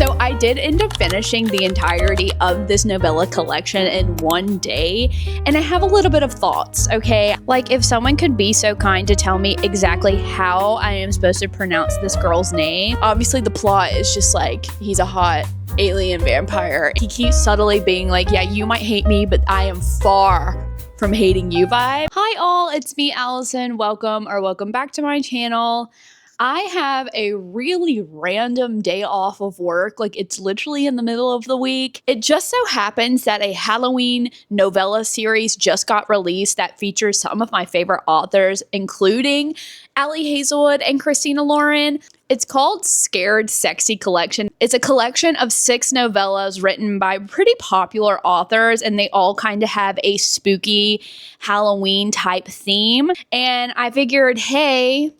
So I did end up finishing the entirety of this novella collection in one day, and I have a little bit of thoughts, okay? Like, if someone could be so kind to tell me exactly how I am supposed to pronounce this girl's name. Obviously, the plot is just like, he's a hot alien vampire. He keeps subtly being like, yeah, you might hate me, but I am far from hating you vibe. Hi all, it's me, Allison. Welcome back to my channel. I have a really random day off of work, like it's literally in the middle of the week. It just so happens that a Halloween novella series just got released that features some of my favorite authors, including Ali Hazelwood and Christina Lauren. It's called Scared Sexy Collection. It's a collection of 6 novellas written by pretty popular authors, and they all kind of have a spooky Halloween type theme. And I figured, hey,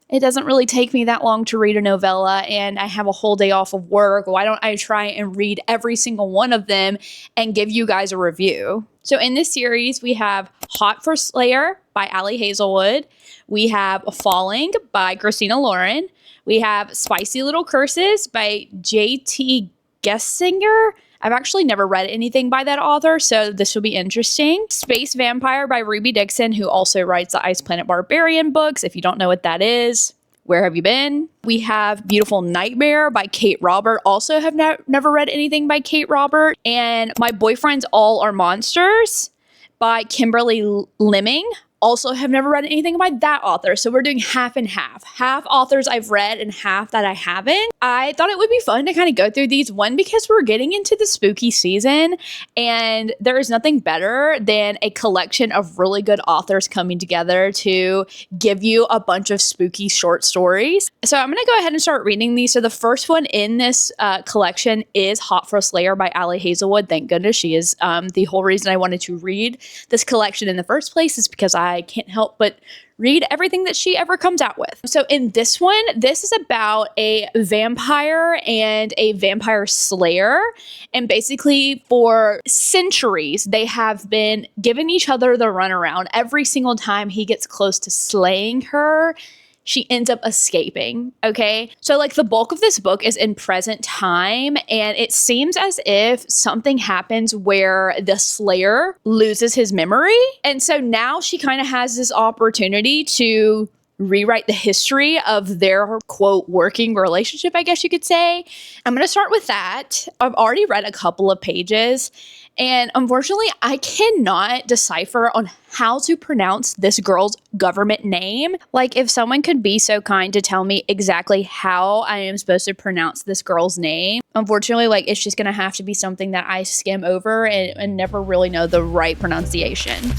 it doesn't really take me that long to read a novella, and I have a whole day off of work. Why don't I try and read every single one of them and give you guys a review? So in this series, we have Hot for Slayer by Ali Hazelwood. We have Falling by Christina Lauren. We have Spicy Little Curses by J.T. Gessinger. I've actually never read anything by that author, so this will be interesting. Space Vampire by Ruby Dixon, who also writes the Ice Planet Barbarian books. If you don't know what that is, where have you been? We have Beautiful Nightmare by Kate Robert. Also have never read anything by Kate Robert. And My Boyfriends All Are Monsters by Kimberly Lemming. Also have never read anything by that author. So we're doing half and half. Half authors I've read and half that I haven't. I thought it would be fun to kind of go through these. One, because we're getting into the spooky season, and there is nothing better than a collection of really good authors coming together to give you a bunch of spooky short stories. So I'm going to go ahead and start reading these. So the first one in this collection is Hot for Slayer by Ali Hazelwood. Thank goodness she is. The whole reason I wanted to read this collection in the first place is because I can't help but read everything that she ever comes out with. So in this one, this is about a vampire and a vampire slayer. And basically for centuries, they have been giving each other the runaround. Every single time he gets close to slaying her, she ends up escaping, okay? So like the bulk of this book is in present time, and it seems as if something happens where the slayer loses his memory. And so now she kind of has this opportunity to rewrite the history of their, quote, working relationship, I guess you could say. I'm going to start with that. I've already read a couple of pages, and unfortunately, I cannot decipher on how to pronounce this girl's government name. Like, if someone could be so kind to tell me exactly how I am supposed to pronounce this girl's name. Unfortunately, like, it's just going to have to be something that I skim over and never really know the right pronunciation.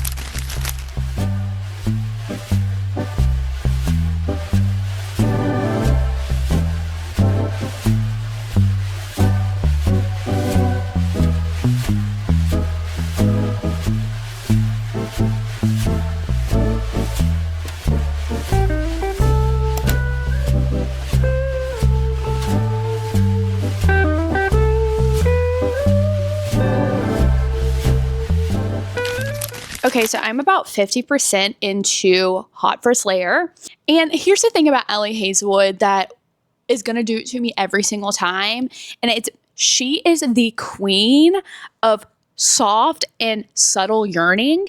Okay, so I'm about 50% into Hot for Slayer. And here's the thing about Ali Hazelwood that is going to do it to me every single time. And she is the queen of soft and subtle yearning.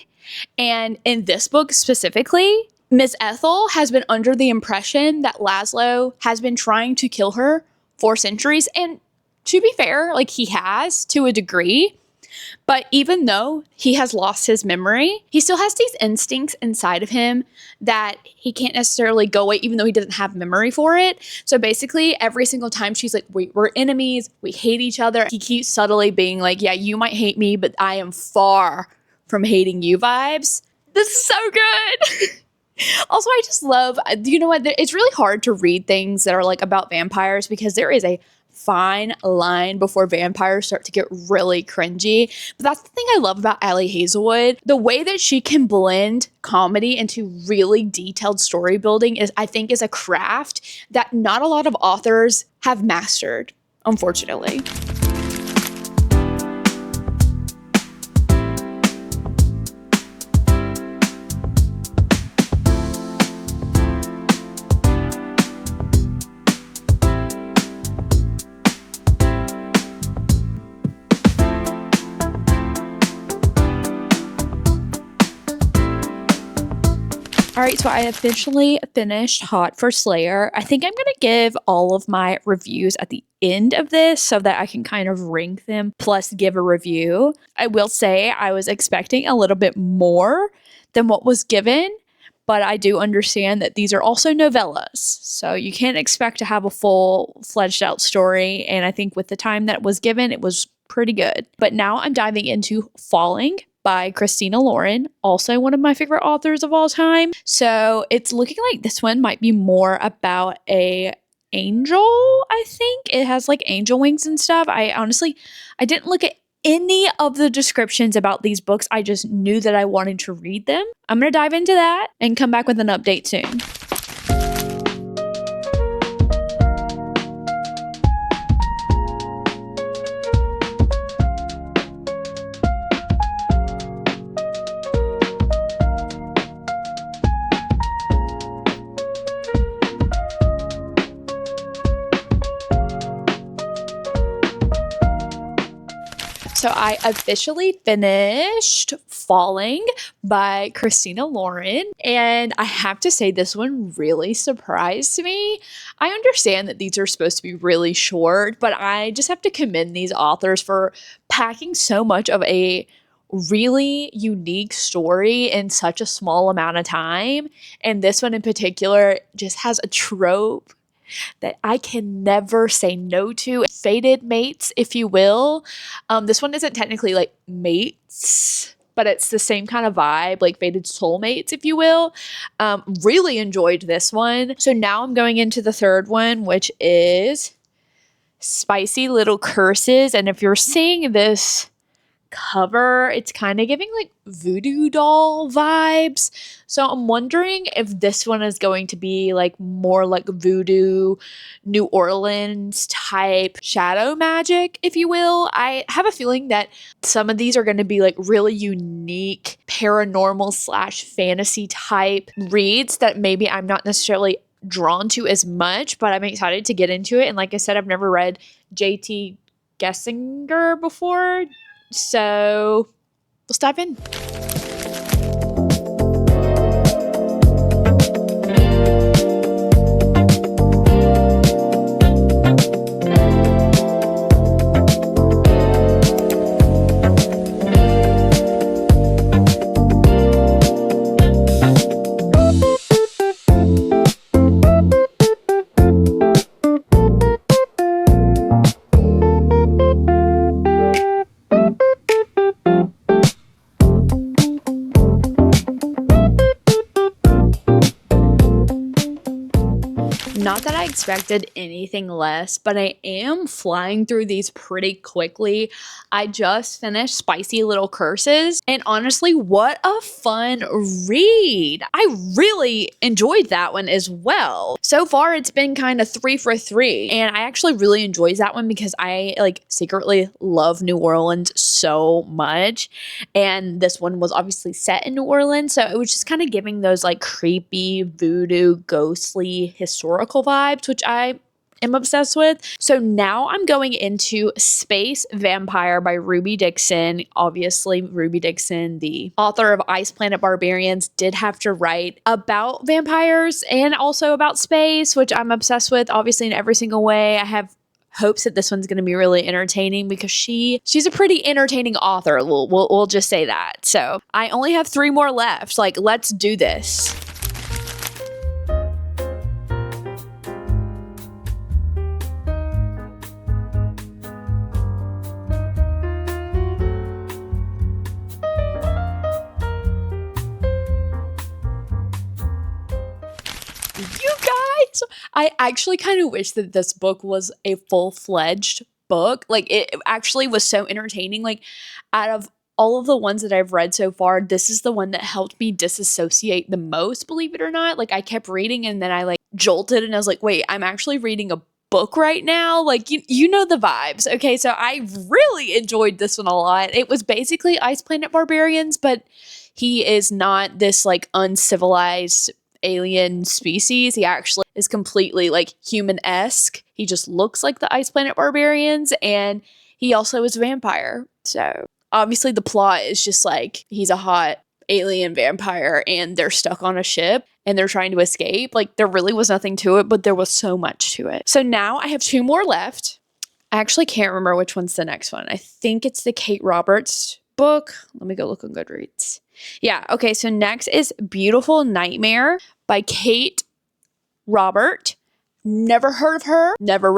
And in this book specifically, Miss Ethel has been under the impression that Laszlo has been trying to kill her for centuries. And to be fair, like, he has to a degree. But even though he has lost his memory, he still has these instincts inside of him that he can't necessarily go away, even though he doesn't have memory for it. So basically, every single time she's like, we're enemies, we hate each other, he keeps subtly being like, yeah, you might hate me, but I am far from hating you vibes. This is so good. Also, I just love, you know what, it's really hard to read things that are like about vampires because there is a fine line before vampires start to get really cringy. But that's the thing I love about Ali Hazelwood. The way that she can blend comedy into really detailed story building is, I think, is a craft that not a lot of authors have mastered, unfortunately. All right, so I officially finished Hot for Slayer. I think I'm going to give all of my reviews at the end of this so that I can kind of rank them plus give a review. I will say I was expecting a little bit more than what was given, but I do understand that these are also novellas. So you can't expect to have a full fledged out story. And I think with the time that was given, it was pretty good. But now I'm diving into Falling by Christina Lauren, also one of my favorite authors of all time. So it's looking like this one might be more about a angel, I think. It has like angel wings and stuff. I didn't look at any of the descriptions about these books. I just knew that I wanted to read them. I'm going to dive into that and come back with an update soon. So I officially finished Falling by Christina Lauren, and I have to say this one really surprised me. I understand that these are supposed to be really short, but I just have to commend these authors for packing so much of a really unique story in such a small amount of time. And this one in particular just has a trope that I can never say no to. Fated mates, if you will. This one isn't technically like mates, but it's the same kind of vibe, like fated soulmates, if you will. Really enjoyed this one. So now I'm going into the third one, which is Spicy Little Curses. And if you're seeing this cover, it's kind of giving like voodoo doll vibes. So I'm wondering if this one is going to be like more like voodoo, New Orleans type shadow magic, if you will. I have a feeling that some of these are going to be like really unique paranormal / fantasy type reads that maybe I'm not necessarily drawn to as much, but I'm excited to get into it. And like I said, I've never read J.T. Gessinger before. So let's dive in. Not that I expected anything less, but I am flying through these pretty quickly. I just finished Spicy Little Curses, and honestly, what a fun read. I really enjoyed that one as well. So far, it's been kind of 3 for 3, and I actually really enjoyed that one because I like secretly love New Orleans so much, and this one was obviously set in New Orleans, so it was just kind of giving those like creepy, voodoo, ghostly, historical vibes, which I am obsessed with. So now I'm going into Space Vampire by Ruby Dixon. Obviously, Ruby Dixon, the author of Ice Planet Barbarians, did have to write about vampires and also about space, which I'm obsessed with, obviously, in every single way. I have hopes that this one's going to be really entertaining because she's a pretty entertaining author. We'll just say that. So I only have 3 more left. Like, let's do this. You guys, I actually kind of wish that this book was a full-fledged book. Like, it actually was so entertaining. Like, out of all of the ones that I've read so far, this is the one that helped me disassociate the most, believe it or not. Like, I kept reading and then I like jolted and I was like, wait, I'm actually reading a book right now. Like, you know the vibes. Okay, so I really enjoyed this one a lot. It was basically Ice Planet Barbarians, but he is not this like uncivilized alien species. He actually is completely like human-esque. He just looks like the Ice Planet Barbarians, and he also is a vampire. So obviously the plot is just like he's a hot alien vampire and they're stuck on a ship and they're trying to escape. Like, there really was nothing to it, but there was so much to it. So now I have 2 more left. I actually can't remember which one's the next one. I think it's the Kate Roberts book. Let me go look on Goodreads. Yeah, okay, so next is Beautiful Nightmare by Kate Robert. Never heard of her.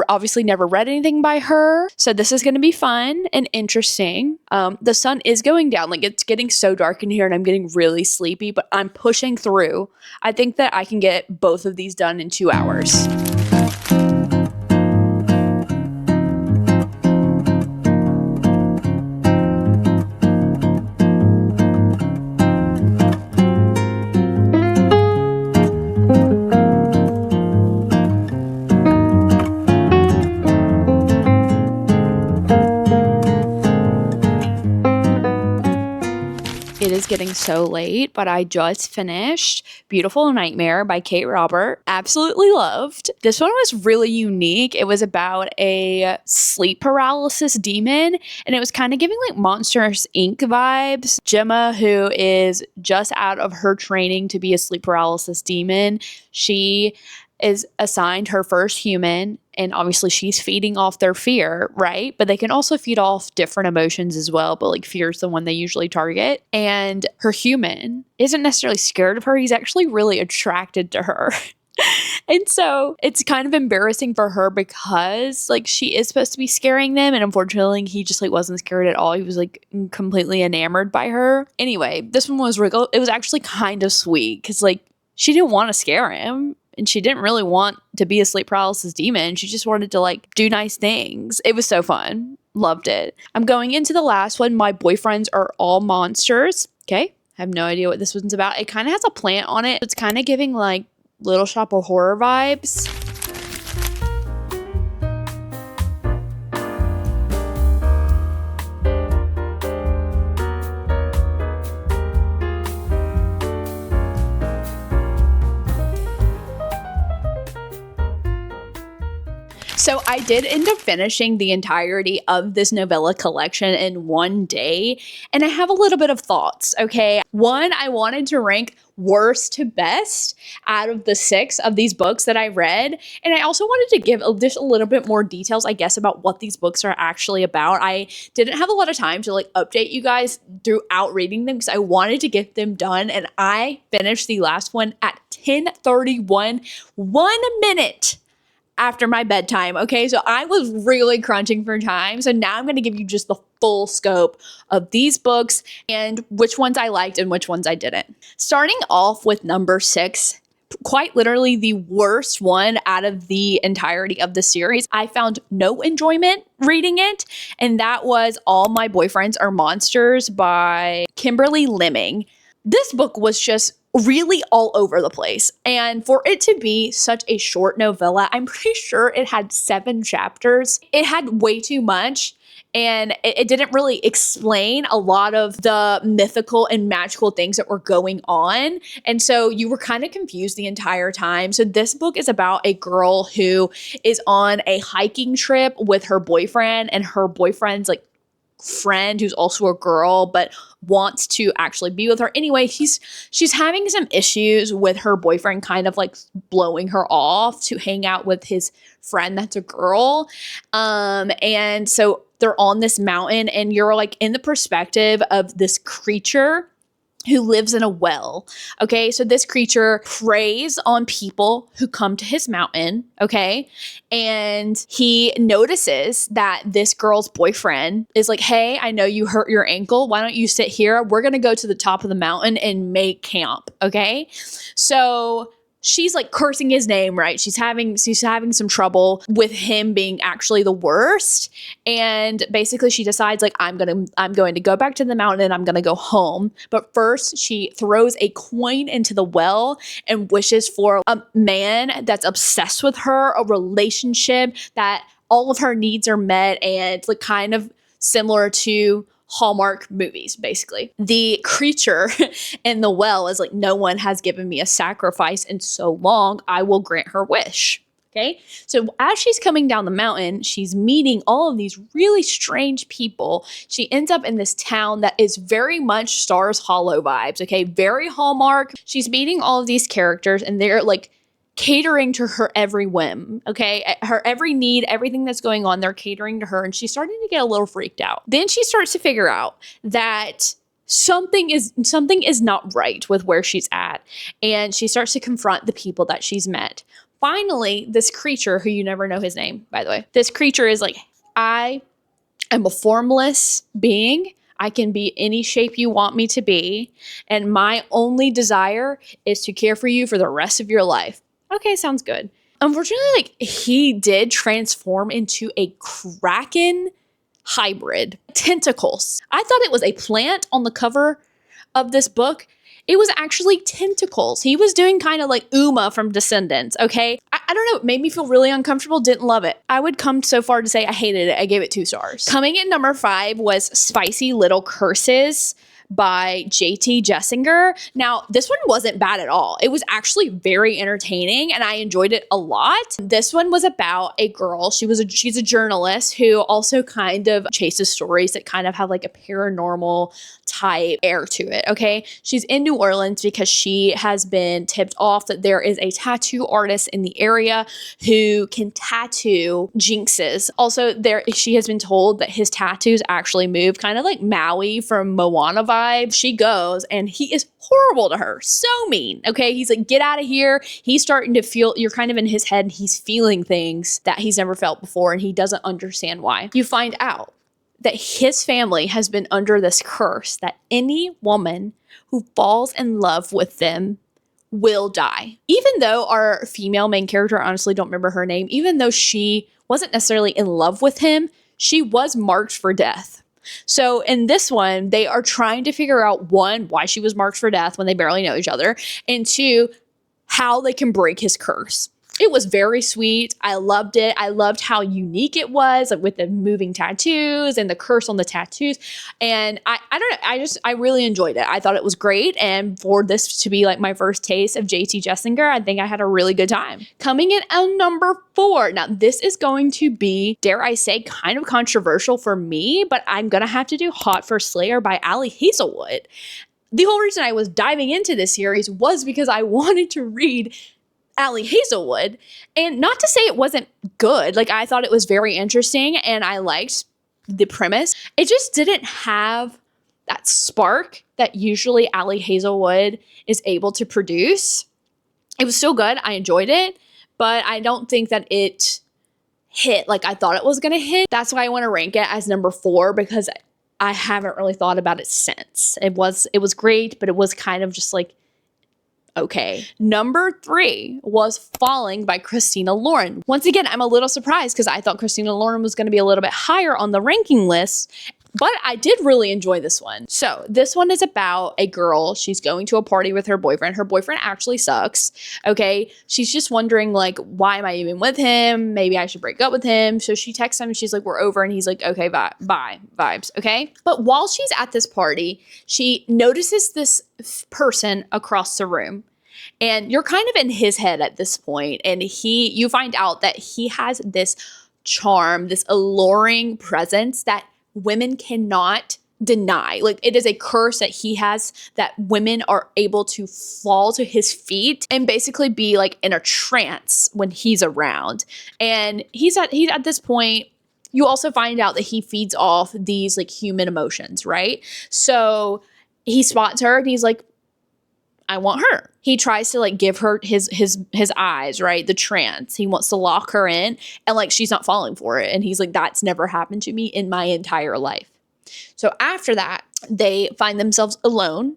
Obviously never read anything by her. So this is going to be fun and interesting. The sun is going down. Like, it's getting so dark in here and I'm getting really sleepy, but I'm pushing through. I think that I can get both of these done in 2 hours. It is getting so late, but I just finished Beautiful Nightmare by Kate Robert. Absolutely loved. This one was really unique. It was about a sleep paralysis demon, and it was kind of giving like Monsters, Inc. vibes. Gemma, who is just out of her training to be a sleep paralysis demon, she is assigned her first human, and obviously she's feeding off their fear, right? But they can also feed off different emotions as well, but like fear is the one they usually target. And her human isn't necessarily scared of her. He's actually really attracted to her. And so it's kind of embarrassing for her because like she is supposed to be scaring them, and unfortunately he just like wasn't scared at all. He was like completely enamored by her. Anyway, this one was it was actually kind of sweet because like she didn't want to scare him. And she didn't really want to be a sleep paralysis demon. She just wanted to like do nice things. It was so fun. Loved it. I'm going into the last one. My Boyfriends Are All Monsters. Okay. I have no idea what this one's about. It kind of has a plant on it. It's kind of giving like Little Shop of Horror vibes. So I did end up finishing the entirety of this novella collection in one day, and I have a little bit of thoughts, okay? One, I wanted to rank worst to best out of the 6 of these books that I read, and I also wanted to give just a little bit more details, I guess, about what these books are actually about. I didn't have a lot of time to like update you guys throughout reading them because I wanted to get them done, and I finished the last one at 10:31, 1 minute after my bedtime. Okay, so I was really crunching for time. So now I'm going to give you just the full scope of these books and which ones I liked and which ones I didn't. Starting off with number 6, quite literally the worst one out of the entirety of the series. I found no enjoyment reading it, and that was All My Boyfriends Are Monsters by Kimberly Lemming. This book was just really all over the place. And for it to be such a short novella, I'm pretty sure it had 7 chapters. It had way too much. And it didn't really explain a lot of the mythical and magical things that were going on. And so you were kind of confused the entire time. So this book is about a girl who is on a hiking trip with her boyfriend, and her boyfriend's like friend who's also a girl but wants to actually be with her. Anyway, she's having some issues with her boyfriend kind of like blowing her off to hang out with his friend that's a girl. And so they're on this mountain, and you're like in the perspective of this creature who lives in a well. Okay, so this creature preys on people who come to his mountain. Okay, and he notices that this girl's boyfriend is like, hey, I know you hurt your ankle. Why don't you sit here? We're going to go to the top of the mountain and make camp. Okay, so she's like cursing his name, right? She's having some trouble with him being actually the worst. And basically she decides like, I'm going to go back to the mountain and I'm going to go home. But first she throws a coin into the well and wishes for a man that's obsessed with her, a relationship that all of her needs are met. And it's like kind of similar to Hallmark movies, basically. The creature in the well is like, no one has given me a sacrifice in so long, I will grant her wish. Okay, so as she's coming down the mountain, she's meeting all of these really strange people. She ends up in this town that is very much Stars Hollow vibes, okay? Very Hallmark. She's meeting all of these characters and they're like catering to her every whim, okay? Her every need, everything that's going on, they're catering to her, and she's starting to get a little freaked out. Then she starts to figure out that something is not right with where she's at, and she starts to confront the people that she's met. Finally, this creature, who you never know his name, by the way, this creature is like, I am a formless being. I can be any shape you want me to be, and my only desire is to care for you for the rest of your life. Okay, sounds good. Unfortunately, like, he did transform into a kraken hybrid. Tentacles. I thought it was a plant on the cover of this book. It was actually tentacles. He was doing kind of like Uma from Descendants, okay? I don't know. It made me feel really uncomfortable. Didn't love it. I would come so far to say I hated it. I gave it 2 stars. Coming in number 5 was Spicy Little Curses by J.T. Jessinger. Now, this one wasn't bad at all. It was actually very entertaining and I enjoyed it a lot. This one was about a girl. She's a journalist who also kind of chases stories that kind of have like a paranormal type air to it, okay? She's in New Orleans because she has been tipped off that there is a tattoo artist in the area who can tattoo jinxes. Also, she has been told that his tattoos actually move, kind of like Maui from Moana vibes. She goes and he is horrible to her. So mean, okay? He's like, get out of here. He's starting to feel, you're kind of in his head and he's feeling things that he's never felt before and he doesn't understand why. You find out that his family has been under this curse that any woman who falls in love with them will die. Even though our female main character, I honestly don't remember her name, even though she wasn't necessarily in love with him, she was marked for death. So in this one, they are trying to figure out, 1, why she was marked for death when they barely know each other, and 2, how they can break his curse. It was very sweet. I loved it. I loved how unique it was, like with the moving tattoos and the curse on the tattoos. And I don't know, I really enjoyed it. I thought it was great. And for this to be like my first taste of J.T. Jessinger, I think I had a really good time. Coming in at number 4. Now, this is going to be, dare I say, kind of controversial for me, but I'm going to have to do Hot for Slayer by Ali Hazelwood. The whole reason I was diving into this series was because I wanted to read Ali Hazelwood, and not to say it wasn't good. Like, I thought it was very interesting and I liked the premise. It just didn't have that spark that usually Ali Hazelwood is able to produce. It was still good. I enjoyed it, but I don't think that it hit like I thought it was going to hit. That's why I want to rank it as number 4, because I haven't really thought about it since. It was great, but it was kind of just like, okay. Number 3 was Falling by Christina Lauren. Once again, I'm a little surprised because I thought Christina Lauren was going to be a little bit higher on the ranking list, but I did really enjoy this one. So this one is about a girl. She's going to a party with her boyfriend. Her boyfriend actually sucks, okay? She's just wondering, like, why am I even with him? Maybe I should break up with him. So she texts him and she's like, we're over. And he's like, okay, bye, vibes, okay? But while she's at this party, she notices this person across the room. And you're kind of in his head at this point. And you find out that he has this charm, this alluring presence that women cannot deny. Like, it is a curse that he has, that women are able to fall to his feet and basically be like in a trance when he's around. And he's at this point. You also find out that he feeds off these like human emotions, right? So he spots her and he's like, I want her. He tries to like give her his eyes, right? The trance. He wants to lock her in and like she's not falling for it. And he's like, that's never happened to me in my entire life. So after that, they find themselves alone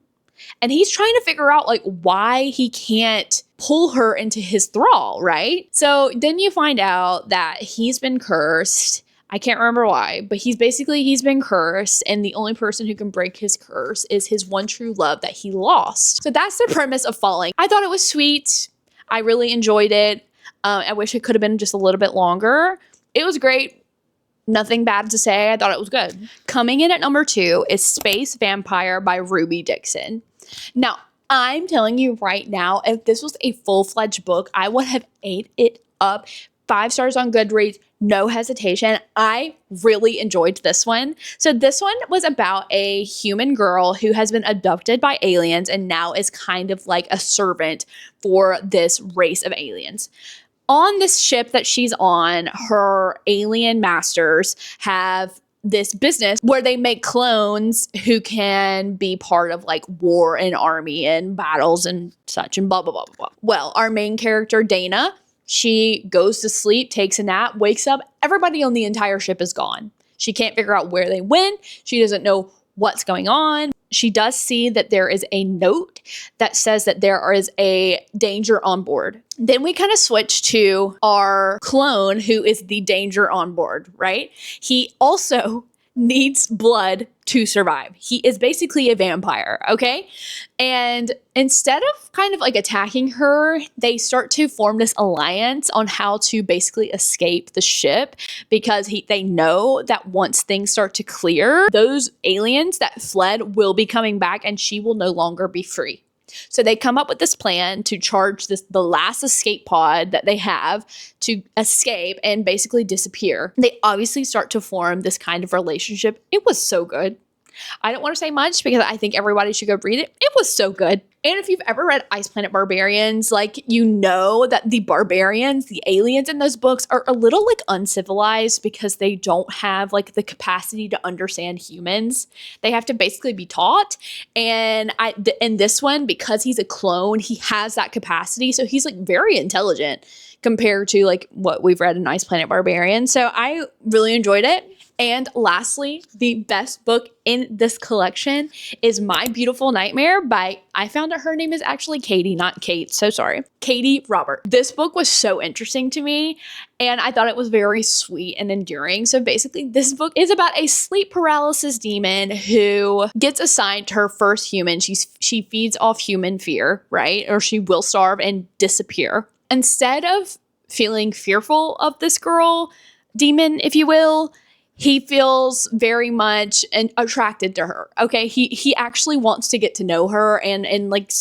and he's trying to figure out like why he can't pull her into his thrall, right? So then you find out that he's been cursed. I can't remember why, but he's been cursed, and the only person who can break his curse is his one true love that he lost. So that's the premise of Falling. I thought it was sweet. I really enjoyed it. I wish it could have been just a little bit longer. It was great. Nothing bad to say. I thought it was good. Coming in at number 2 is Space Vampire by Ruby Dixon. Now, I'm telling you right now, if this was a full-fledged book, I would have ate it up. 5 stars on Goodreads, no hesitation. I really enjoyed this one. So this one was about a human girl who has been abducted by aliens and now is kind of like a servant for this race of aliens. On this ship that she's on, her alien masters have this business where they make clones who can be part of like war and army and battles and such and blah, blah, blah, blah, blah. Well, our main character, Dana, she goes to sleep, takes a nap, wakes up. Everybody on the entire ship is gone. She can't figure out where they went. She doesn't know what's going on. She does see that there is a note that says that there is a danger on board. Then we kind of switch to our clone, who is the danger on board, right? He also needs blood to survive. He is basically a vampire, okay? And instead of kind of like attacking her, they start to form this alliance on how to basically escape the ship, because they know that once things start to clear, those aliens that fled will be coming back and she will no longer be free. So they come up with this plan to charge the last escape pod that they have to escape and basically disappear. They obviously start to form this kind of relationship. It was so good. I don't want to say much because I think everybody should go read it. It was so good. And if you've ever read Ice Planet Barbarians, like, you know that the barbarians, the aliens in those books are a little like uncivilized because they don't have like the capacity to understand humans. They have to basically be taught. And in this one, because he's a clone, he has that capacity. So he's like very intelligent compared to like what we've read in Ice Planet Barbarian. So I really enjoyed it. And lastly, the best book in this collection is My Beautiful Nightmare by, I found out her name is actually Katie, not Kate, so sorry, Katie Robert. This book was so interesting to me, and I thought it was very sweet and endearing. So basically, this book is about a sleep paralysis demon who gets assigned to her first human. She feeds off human fear, right? Or she will starve and disappear. Instead of feeling fearful of this girl, demon, if you will, he feels very much attracted to her. Okay. He actually wants to get to know her and like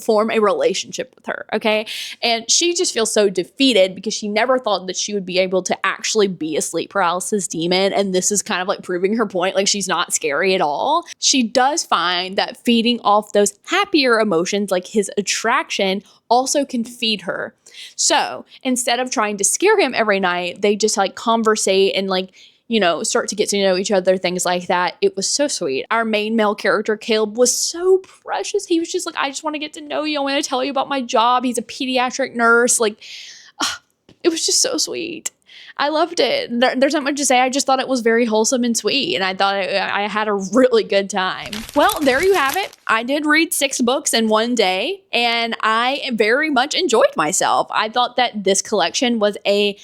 form a relationship with her. Okay. And she just feels so defeated because she never thought that she would be able to actually be a sleep paralysis demon. And this is kind of like proving her point. Like, she's not scary at all. She does find that feeding off those happier emotions, like his attraction, also can feed her. So instead of trying to scare him every night, they just like conversate and like, you know, start to get to know each other, things like that. It was so sweet. Our main male character, Caleb, was so precious. He was just like, I just want to get to know you. I want to tell you about my job. He's a pediatric nurse. Like, it was just so sweet. I loved it. There's not much to say. I just thought it was very wholesome and sweet, and I thought I had a really good time. Well, there you have it. I did read 6 books in one day, and I very much enjoyed myself. I thought that this collection was a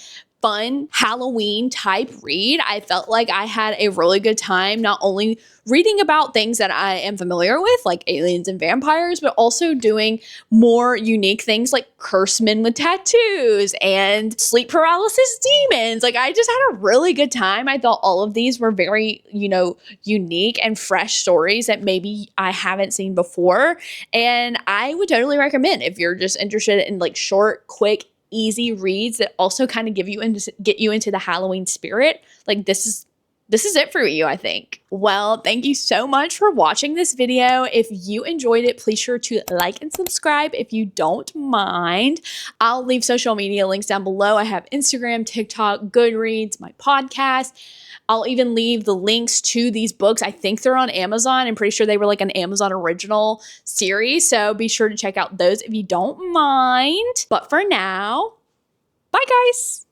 fun Halloween type read. I felt like I had a really good time, not only reading about things that I am familiar with, like aliens and vampires, but also doing more unique things like cursed men with tattoos and sleep paralysis demons. Like, I just had a really good time. I thought all of these were very, unique and fresh stories that maybe I haven't seen before. And I would totally recommend, if you're just interested in like short, quick, easy reads that also kind of get you into the Halloween spirit, like this is it for you, I think. Well, thank you so much for watching this video. If you enjoyed it, please sure to like and subscribe if you don't mind. I'll leave social media links down below. I have Instagram, TikTok, Goodreads, my podcast. I'll even leave the links to these books. I think they're on Amazon. I'm pretty sure they were like an Amazon original series. So be sure to check out those if you don't mind. But for now, bye guys.